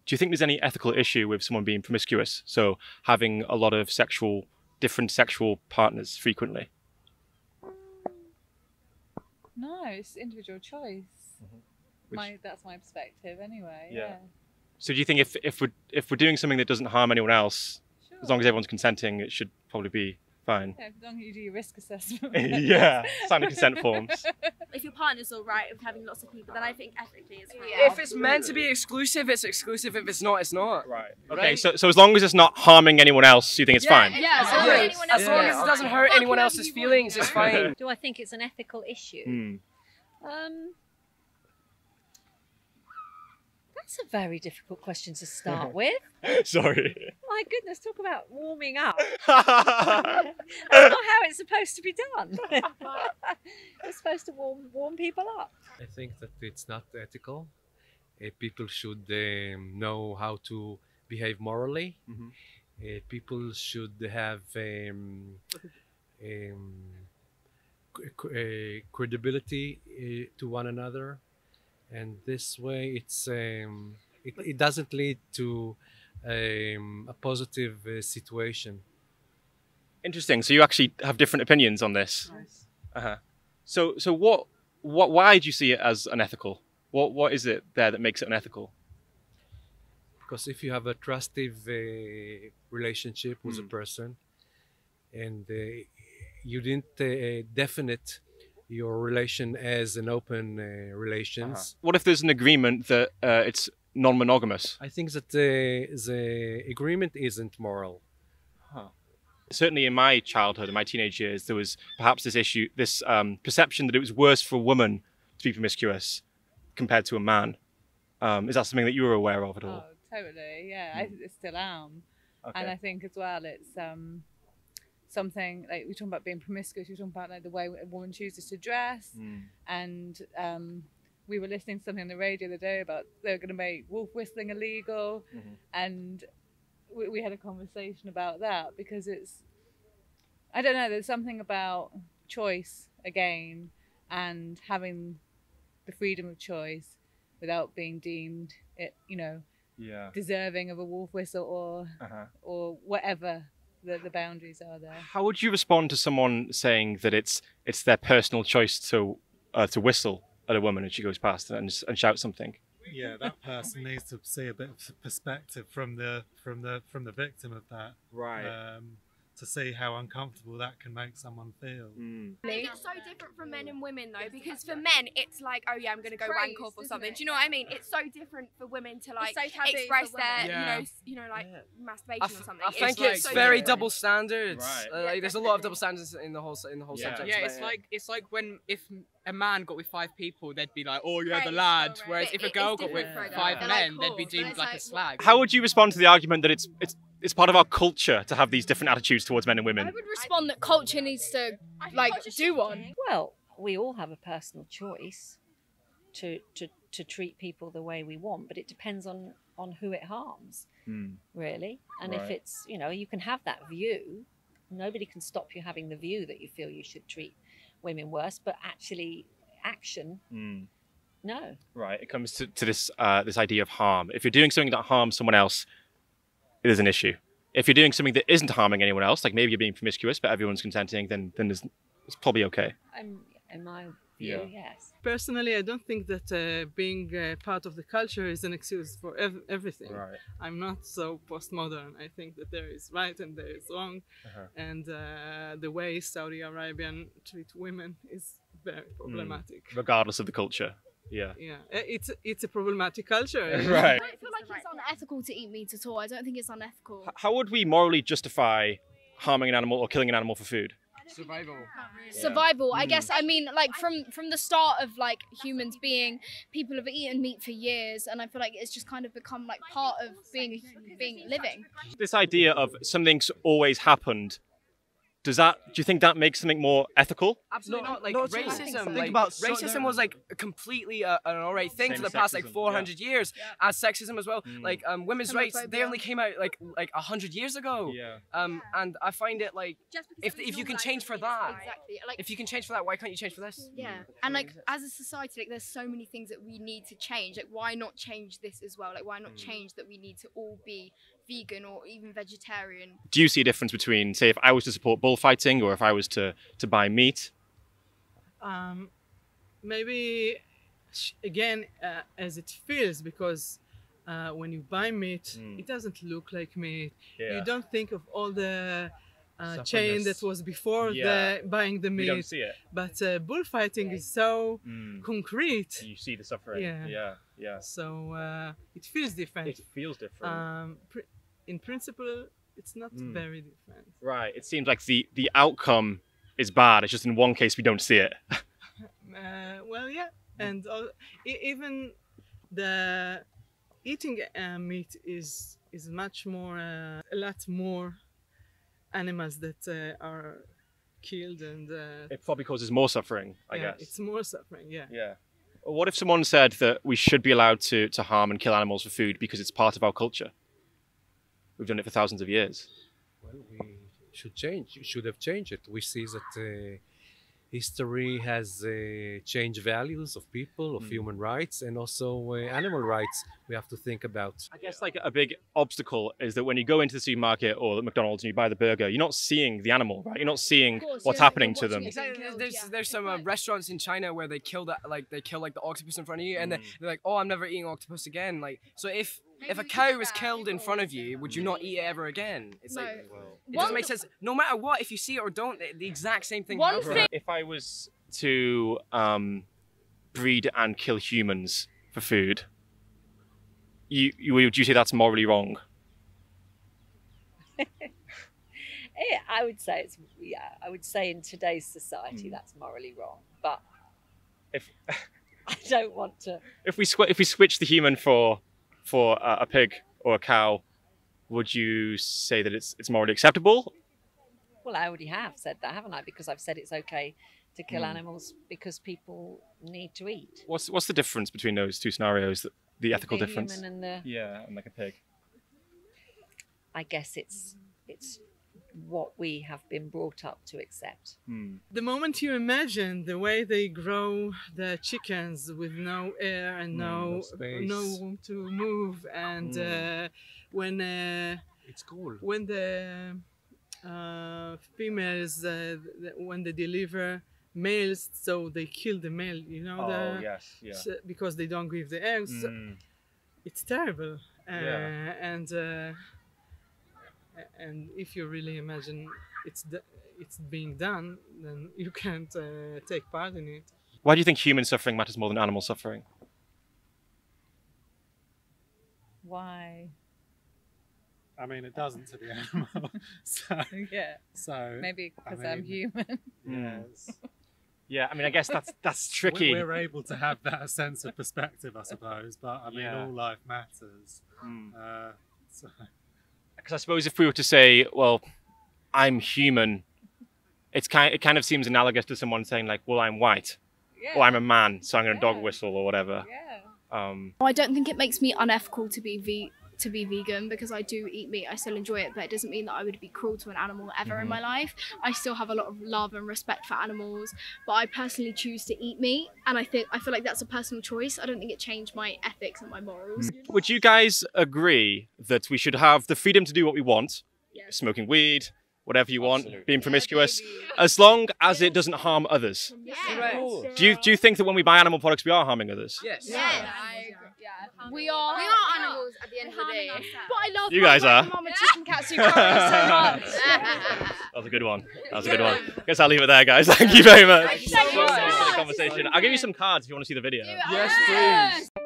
Do you think there's any ethical issue with someone being promiscuous? So having a lot of different sexual partners frequently? No, it's individual choice. That's my perspective anyway. Yeah. So do you think if we're doing something that doesn't harm anyone else, Sure. as long as everyone's consenting, it should probably be fine? Yeah, as long as you do your risk assessment. Yeah, sign the consent forms. If your partner's all right with having lots of people, then I think ethically it's fine. If it's meant to be exclusive, it's exclusive. If it's not, it's not. Right. Okay. So as long as it's not harming anyone else, you think it's fine? Yeah, as long As long as it doesn't hurt anyone else's feelings, it's fine. Do I think it's an ethical issue? That's a very difficult question to start with. Sorry. My goodness, talk about warming up. That's not how it's supposed to be done. It's supposed to warm people up. I think that it's not ethical. People should know how to behave morally. People should have credibility to one another, and this way it doesn't lead to a positive situation. Interesting. So you actually have different opinions on this. Nice. So why do you see it as unethical? What is it there that makes it unethical? Because if you have a trustive relationship with a person, and you didn't definite your relation as an open relations. What if there's an agreement that it's non-monogamous? I think that the agreement isn't moral. Certainly in my childhood, in my teenage years, there was perhaps this perception that it was worse for a woman to be promiscuous compared to a man. Is that something that you were aware of at all? Oh, totally. Yeah, I still am. Okay. And I think as well, it's something like we're talking about being promiscuous. We're talking about like the way a woman chooses to dress, and we were listening to something on the radio the other day about they're going to make wolf whistling illegal, and we had a conversation about that because I don't know, there's something about choice again and having the freedom of choice without being deemed deserving of a wolf whistle or whatever the boundaries are there. How would you respond to someone saying that it's their personal choice to whistle at a woman as she goes past and shout something? Yeah, that person needs to see a bit of perspective from the victim of that, right? To see how uncomfortable that can make someone feel. I think it's so different from men and women though, because for men it's like, oh yeah, I'm gonna go wank off or something. Do you know what I mean? It's so different for women to like express their, like masturbation or something. I think it's very double standards. Right. Like, there's a lot of double standards in the whole subject. Yeah, it's like when if a man got with 5 people, they'd be like, oh yeah, the lad. Whereas if a girl got with 5 men, they'd be deemed like a slag. How would you respond to the argument that it's part of our culture to have these different attitudes towards men and women? I would respond that culture needs to do one. Well, we all have a personal choice to treat people the way we want, but it depends on who it harms, really. And if it's, you can have that view. Nobody can stop you having the view that you feel you should treat women worse, but actually action, no. Right, it comes to this idea of harm. If you're doing something that harms someone else, it is an issue. If you're doing something that isn't harming anyone else, like maybe you're being promiscuous, but everyone's consenting, then it's probably okay. In my view, yes. Personally, I don't think that being part of the culture is an excuse for everything. Right. I'm not so postmodern. I think that there is right and there is wrong, and the way Saudi Arabian treat women is very problematic. Regardless of the culture. Yeah. It's a problematic culture. Right. I don't feel like it's unethical to eat meat at all. I don't think it's unethical. How would we morally justify harming an animal or killing an animal for food? Survival. Survival. I guess. I mean, like from the start of like humans being, people have eaten meat for years, and I feel like it's just kind of become like part of being living. This idea of something's always happened do you think that makes something more ethical? Absolutely not. Like not racism. so. Like, racism was like completely an alright thing Same for the past like sexism, 400 years. As sexism as well. Like women's rights, they only came out like 100 years ago. Yeah. And I find it like if you can change for that, exactly. Like, if you can change for that, why can't you change for this? Yeah, and like as a society, like there's so many things that we need to change. Like why not change this as well? Like why not change that we need to all be vegan or even vegetarian? Do you see a difference between, say, if I was to support bullfighting or if I was to buy meat? Maybe again as it feels, because when you buy meat, it doesn't look like meat. Yeah. You don't think of all the chain that was before buying the meat. You don't see it. But bullfighting is so concrete. You see the suffering. Yeah. So it feels different. It feels different. In principle, it's not very different. Right. It seems like the outcome is bad. It's just in one case we don't see it. Well, yeah, and even the eating meat is much more, a lot more animals that are killed, and it probably causes more suffering, I guess. It's more suffering, yeah. Yeah. What if someone said that we should be allowed to harm and kill animals for food because it's part of our culture? We've done it for thousands of years. Well, we should change. Should have changed it. We see that history has changed values of people, of human rights, and also animal rights we have to think about. I guess like a big obstacle is that when you go into the supermarket or the McDonald's and you buy the burger, you're not seeing the animal, right? You're not seeing what's happening to them. Exactly. There's some restaurants in China where they kill the octopus in front of you, and they're like, oh, I'm never eating octopus again. Like, so if a cow was killed in front of you, would you not eat it ever again? It's like, it doesn't make sense. No matter what, if you see it or don't, the exact same thing happens. If I was to breed and kill humans for food, would you say that's morally wrong? I would say I would say in today's society that's morally wrong. But if I don't want to. If we switch the human for a pig or a cow, would you say that it's morally acceptable? Well, I already have said that, haven't I? Because I've said it's okay to kill animals because people need to eat. What's the difference between those two scenarios? The ethical difference? Human and the... and like a pig. I guess it's what we have been brought up to accept. The moment you imagine the way they grow the chickens with no air and no room to move, and when it's cool. When the females when they deliver males, so they kill the male, you know, because they don't give the eggs. It's terrible. And if you really imagine it's being done, then you can't take part in it. Why do you think human suffering matters more than animal suffering? Why? I mean, it doesn't to the animal. So maybe because I'm human. Yes. Yeah, I mean, I guess that's tricky. We're able to have that sense of perspective, I suppose, but I mean, all life matters. Because I suppose if we were to say, well, I'm human, it kind of seems analogous to someone saying like, well, I'm white, or I'm a man, so I'm going to dog whistle or whatever. I don't think it makes me unethical to be vegan, because I do eat meat. I still enjoy it, but it doesn't mean that I would be cruel to an animal ever in my life. I still have a lot of love and respect for animals, but I personally choose to eat meat, and I feel like that's a personal choice. I don't think it changed my ethics and my morals. Would you guys agree that we should have the freedom to do what we want, smoking weed, whatever you want, being promiscuous, as long as it doesn't harm others? Do you think that when we buy animal products we are harming others? Yes. We are animals at the end of the day. But I love you guys are. Mama chicken cats who curry so much. That was a good one. I guess I'll leave it there, guys. Thank you very much. Thank you so much. For the conversation. I'll give you some cards if you want to see the video. Yes, please.